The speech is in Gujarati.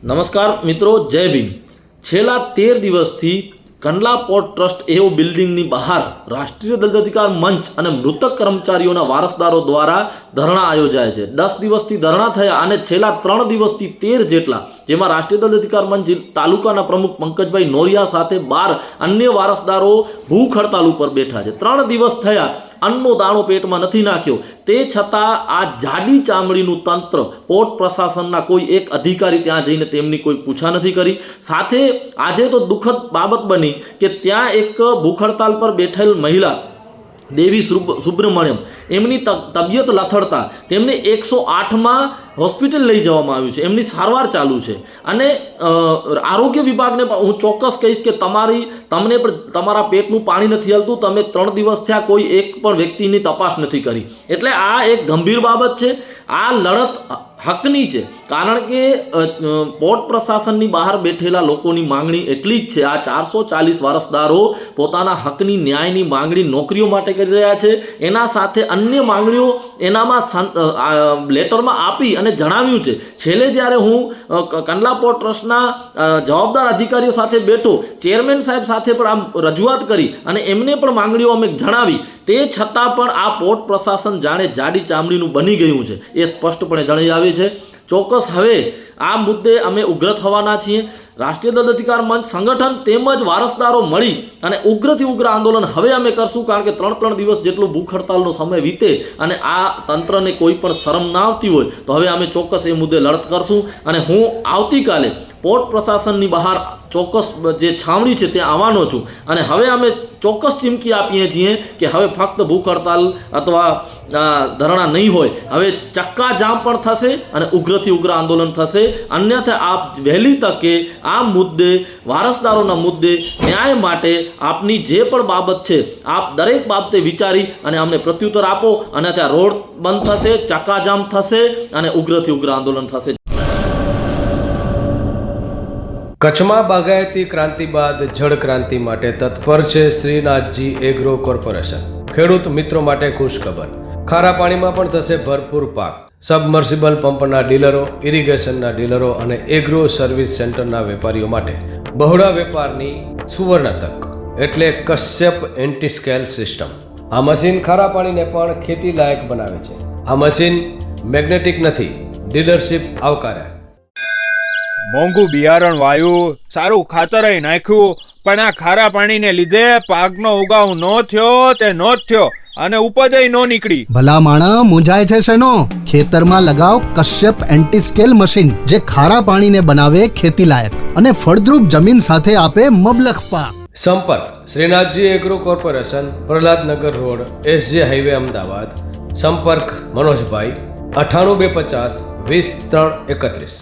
નમસ્કાર મિત્રો, જય ભીમ. છેલ્લા 13 દિવસથી કંડલા પોર્ટ ટ્રસ્ટ એવો બિલ્ડિંગની બહાર રાષ્ટ્રીય દલિત અધિકાર મંચ અને મૃતક કર્મચારીઓના વારસદારો દ્વારા ધરણા આયોજાય છે. 10 દિવસથી ધરણા થયા અને છેલ્લા 3 દિવસથી 13 જેટલા, જેમાં રાષ્ટ્રીય દલિત અધિકાર મંચ તાલુકાના પ્રમુખ પંકજભાઈ નોરિયા સાથે 12 અન્ય વારસદારો ભૂખ હડતાલ ઉપર બેઠા છે. 3 દિવસ થયા, અન્નનો દાણો પેટમાં નથી નાખ્યો. તે છતાં આ જાડી ચામડીનું તંત્ર, પોર્ટ પ્રશાસનના કોઈ એક અધિકારી ત્યાં જઈને તેમની કોઈ પૂછા નથી કરી. સાથે આજે તો દુઃખદ બાબત બની કે ત્યાં એક ભૂખ હડતાલ પર બેઠેલ મહિલા દેવી સુબ્રમણ્યમ, એમની તબિયત લથડતા તેમને 108માં હોસ્પિટલ લઈ જવામાં આવ્યું છે. એમની સારવાર ચાલુ છે અને આરોગ્ય વિભાગને પણ હું ચોક્કસ કહીશ કે તમને પણ તમારા પેટનું પાણી નથી હલતું. તમે 3 દિવસ થયા કોઈ એક પણ વ્યક્તિની તપાસ નથી કરી. એટલે આ એક ગંભીર બાબત છે. આ લડત હકની છે, કારણ કે પોર્ટ પ્રશાસનની બહાર બેઠેલા લોકોની માંગણી એટલી જ છે. આ 440 વારસદારો પોતાના હકની, ન્યાયની માંગણી નોકરીઓ માટે કરી રહ્યા છે. એના સાથે અન્ય માંગણીઓ એનામાં લેટરમાં આપી અને જણાવ્યું છે. છેલ્લે જ્યારે હું કંડલા પોર્ટ ટ્રસ્ટના જવાબદાર અધિકારીઓ સાથે બેઠો, ચેરમેન સાહેબ સાથે પણ આમ રજૂઆત કરી અને એમને પણ માંગણીઓ અમે જણાવી, તે છતાં પણ આ પોર્ટ પ્રશાસન જાણે જાડી ચામડીનું બની ગયું છે, એ સ્પષ્ટપણે જણાવી આવે છે. ચોક્કસ હવે આ મુદ્દે અમે ઉગ્ર થવાના છીએ. રાષ્ટ્રીય દલિત અધિકાર મંચ સંગઠન તેમજ વારસદારો મળી અને ઉગ્રથી ઉગ્ર આંદોલન હવે અમે કરશું, કારણ કે 3 દિવસ જેટલું ભૂખ હડતાલનો સમય વીતે અને આ તંત્રને કોઈ પણ શરમ ના આવતી હોય તો હવે અમે ચોક્કસ એ મુદ્દે લડત કરશું. અને હું આવતીકાલે પોર્ટ પ્રશાસનની બહાર ચોક્કસ જે છાવણી છે ત્યાં આવવાનો છું. અને હવે અમે ચોક્કસ ચીમકી આપીએ છીએ કે હવે ફક્ત ભૂખ હડતાલ અથવા ધરણા નહીં હોય, હવે ચક્કાજામ પણ થશે અને ઉગ્રથી ઉગ્ર આંદોલન થશે. અન્યથા આપ વહેલી તકે આ મુદ્દે, વારસદારોના મુદ્દે ન્યાય માટે આપની જે પણ બાબત છે, આપ દરેક બાબતે વિચારી અને અમને પ્રત્યુત્તર આપો. અને ત્યાં રોડ બંધ થશે, ચક્કાજામ થશે અને ઉગ્રથી ઉગ્ર આંદોલન થશે. કચ્છમાં બાગાયતી ક્રાંતિ બાદ જળ ક્રાંતિ માટે તત્પર છે શ્રીનાથજી એગ્રો કોર્પોરેશન. ખેડૂત મિત્રો માટે ખુશખબર, ખારા પાણીમાં પણ થશે ભરપૂર પાક. સબમર્સિબલ પંપના ડીલરો, ઇરિગેશનના ડીલરો અને એગ્રો સર્વિસ સેન્ટરના વેપારીઓ માટે બહોળા વેપારની સુવર્ણ તક, એટલે કશ્યપ એન્ટી સ્કેલ સિસ્ટમ. આ મશીન ખારા પાણીને પણ ખેતી લાયક બનાવે છે. આ મશીન મેગ્નેટિક નથી, ડીલરશીપ આવકાર્યા. મોંઘું બિયારણ વાયું, સારું ખાતરય નાખ્યું, પણ આ ખારા પાણીને લીધે પાકનો ઉગાવ નો થયો તે નો જ થયો અને ઉપજય નો નીકળી. ભલા માણા મૂંઝાય છે શેનો? ખેતરમાં લગાવ કશ્યપ એન્ટી સ્કેલ મશીન, જે ખારા પાણીને બનાવે ખેતી લાયક અને ફળદ્રુપ જમીન સાથે આપે મબલખ પાક. સંપર્ક Shrinathji agro corporation, Prahlad Nagar road, SJ highway, Ahmedabad. સંપર્ક મનોજભાઈ 98 250 20 3 31.